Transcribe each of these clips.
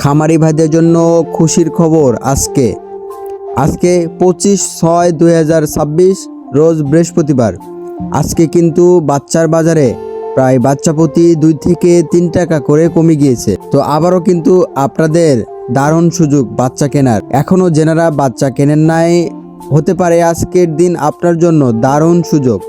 খামারি ভাইদের জন্য খুশির খবর আজকে 25/6/2026 রোজ বৃহস্পতিবার। আজকে কিন্তু বাচ্চার বাজারে প্রায় বাচ্চা প্রতি 2 থেকে 3 টাকা করে কমে গিয়েছে। তো আবারও কিন্তু আপনাদের দারুণ সুযোগ বাচ্চা কেনার। এখনও যেনারা বাচ্চা কেনেন নাই, হতে পারে আজকের দিন আপনার জন্য দারুণ সুযোগ।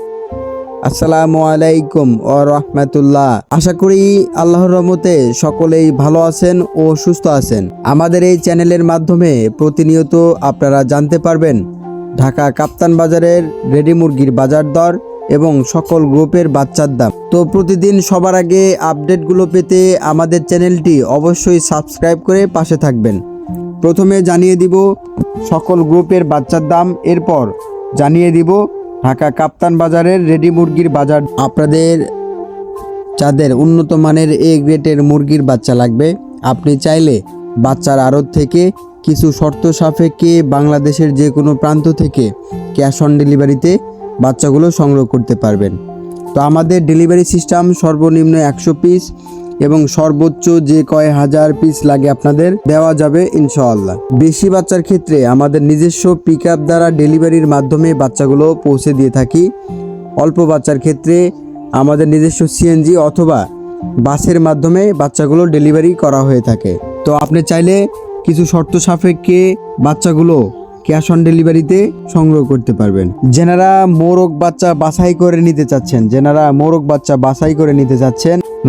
আসসালামু আলাইকুম ও রহমতুল্লাহ। আশা করি আল্লাহর রহমতে সকলেই ভালো আছেন ও সুস্থ আছেন। আমাদের এই চ্যানেলের মাধ্যমে প্রতিনিয়ত আপনারা জানতে পারবেন ঢাকা কাপ্তান বাজারের রেডি মুরগির বাজার দর এবং সকল গ্রুপের বাচ্চার দাম। তো প্রতিদিন সবার আগে আপডেটগুলো পেতে আমাদের চ্যানেলটি অবশ্যই সাবস্ক্রাইব করে পাশে থাকবেন। প্রথমে জানিয়ে দিব সকল গ্রুপের বাচ্চার দাম, এরপর জানিয়ে দিব ঢাকা কাপ্তান বাজারের রেডি মুরগির বাজার। আপনাদের যাদের উন্নত মানের এ গ্রেডের মুরগির বাচ্চা লাগবে, আপনি চাইলে বাচ্চার আড়ত থেকে কিছু শর্ত সাপেক্ষে বাংলাদেশের যে কোনো প্রান্ত থেকে ক্যাশ অন ডেলিভারিতে বাচ্চাগুলো সংগ্রহ করতে পারবেন। তো আমাদের ডেলিভারি সিস্টেম সর্বনিম্ন 100 পিস এবং সর্বোচ্চ যে কয় হাজার পিস লাগে আপনাদের দেওয়া যাবে ইনশাআল্লাহ। বেশি বাচ্চার ক্ষেত্রে আমাদের নিজস্ব পিকআপ দ্বারা ডেলিভারির মাধ্যমে বাচ্চাগুলো পৌঁছে দিয়ে থাকি। অল্প বাচ্চার ক্ষেত্রে আমাদের নিজস্ব সিএনজি অথবা বাসের মাধ্যমে বাচ্চাগুলো ডেলিভারি করা হয়ে থাকে। তো আপনি চাইলে কিছু শর্ত সাপেক্ষে বাচ্চাগুলো ক্যাশ অন ডেলিভারিতে সংগ্রহ করতে পারবেন। যেনারা মোরগ বাচ্চা বাছাই করে নিতে চাচ্ছেন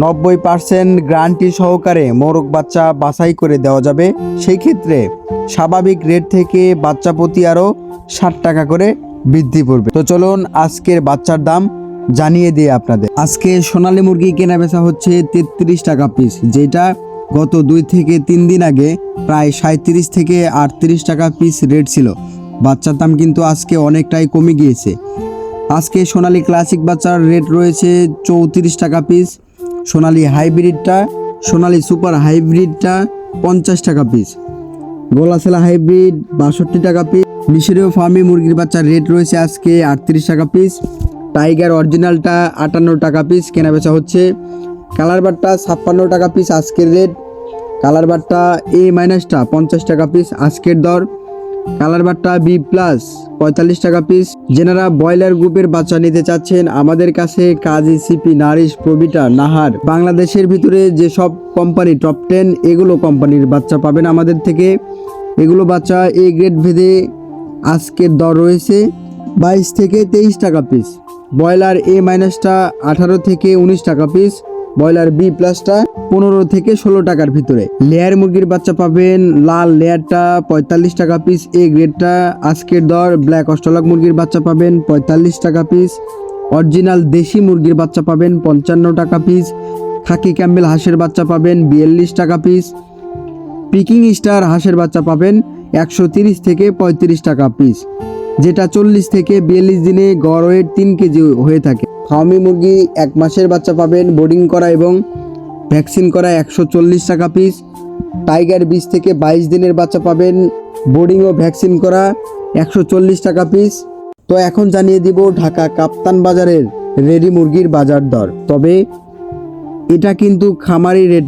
90% গ্যারান্টি সহকারে মোরগ বাচ্চা বাছাই করে দেওয়া যাবে। সেই ক্ষেত্রে স্বাভাবিক রেট থেকে বাচ্চা প্রতি আরও 60 টাকা করে বৃদ্ধি পড়বে। তো চলুন আজকের বাচ্চার দাম জানিয়ে দিই আপনাদের। আজকে সোনালী মুরগি কেনা বেচা হচ্ছে 33 টাকা পিস, যেটা গত 2 থেকে 3 দিন আগে প্রায় 37 থেকে 38 টাকা পিস রেট ছিল। বাচ্চার দাম কিন্তু আজকে অনেকটাই কমে গিয়েছে। আজকে সোনালী ক্লাসিক বাচ্চার রেট রয়েছে 34 টাকা পিস, সোনালী সুপার হাইব্রিডটা 50 টাকা পিস, গোলাছেলা হাইব্রিড 62 টাকা পিস, মিশরীয় ফার্মি মুরগির বাচ্চার রেট রয়েছে আজকে 38 টাকা পিস, টাইগার অরিজিনালটা 58 টাকা পিস কেনা বেচা হচ্ছে, কালার বারটা 56 টাকা পিস আজকের রেট, কালার বারটা A- 50 টাকা পিস আজকের দর, কালার বারটা B+ 45 টাকা পিস। যেনারা ব্রয়লার গ্রুপের বাচ্চা নিতে চাচ্ছেন, আমাদের কাছে কাজী, সিপি, নারিশ, প্রবিটা, নাহার, বাংলাদেশের ভিতরে যেসব কোম্পানি টপ 10 এগুলো কোম্পানির বাচ্চা পাবেন আমাদের থেকে। এগুলো বাচ্চা এ গ্রেড ভেদে আজকের দর রয়েছে 22 থেকে 23 টাকা পিস, ব্রয়লার A- 18 থেকে 19 টাকা পিস, ব্রয়লার B+ 15 থেকে 16 টাকার ভিতরে। লেয়ার মুরগির বাচ্চা পাবেন লাল লেয়ারটা 45 টাকা পিস এ গ্রেডটা আজকের দর। ব্ল্যাক অস্ট্রেলিয়ান মুরগির বাচ্চা পাবেন 45 টাকা পিস, অরিজিনাল দেশি মুরগির বাচ্চা পাবেন 55 টাকা পিস, খাকি ক্যাম্বেল হাঁসের বাচ্চা পাবেন 42 টাকা পিস, পিকিং স্টার হাঁসের বাচ্চা পাবেন 130 থেকে 35 টাকা পিস, যেটা 40 থেকে 42 দিনে গড় ওয়েট 3 কেজি হয়ে থাকে। ফার্মি মুরগি 1 মাসের বাচ্চা পাবেন বোর্ডিং করা এবং ভ্যাকসিন করা 140 টাকা পিস, টাইগার 20 থেকে 22 দিনের বাচ্চা পাবেন বোর্ডিং ও ভ্যাকসিন করা 140 টাকা পিস। তো এখন জানিয়ে দিব ঢাকা কাপ্তান বাজারের রেডি মুরগির বাজার দর। তবে এটা কিন্তু খামারি রেট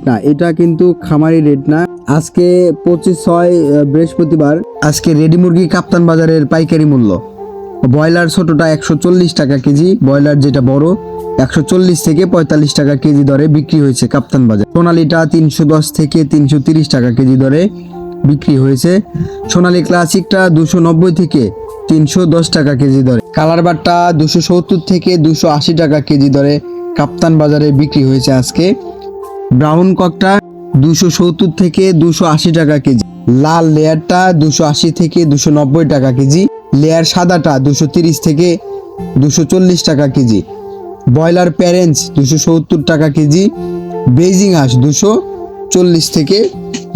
না, আজকে 25/6 বৃহস্পতিবার। আজকে রেডি মুরগি কাপ্তান বাজারের পাইকারি মূল্য ব্রয়লার ছোটটা 140 টাকা কেজি, ব্রয়লার যেটা বড় 140 থেকে 45 টাকা কেজি দরে বিক্রি হয়েছে কাপ্তান বাজার। সোনালীটা 310 থেকে 330 টাকা কেজি দরে বিক্রি হয়েছে, সোনালী ক্লাসিকটা 290 থেকে 310 টাকা কেজি দরে, কালার বারটা 270 থেকে 280 টাকা কেজি দরে কাপ্তান বাজারে বিক্রি হয়েছে আজকে, ব্রাউন ককটা 270 থেকে 280 টাকা কেজি, লাল লেয়ারটা 280 থেকে 290 টাকা কেজি, লেয়ার সাদাটা 230 থেকে 240 টাকা কেজি, ব্রয়লার প্যারেন্টস 270 টাকা কেজি, বেজিং হাঁস 240 থেকে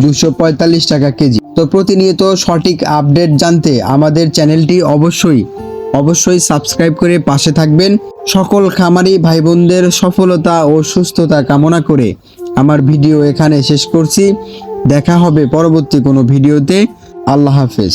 245 টাকা কেজি। তো প্রতিনিয়ত সঠিক আপডেট জানতে আমাদের চ্যানেলটি অবশ্যই সাবস্ক্রাইব করে পাশে থাকবেন। সকল খামারি ভাই বোনদের সফলতা ও সুস্থতা কামনা করে আমার ভিডিও এখানে শেষ করছি। দেখা হবে পরবর্তী কোনো ভিডিওতে। আল্লাহ হাফেজ।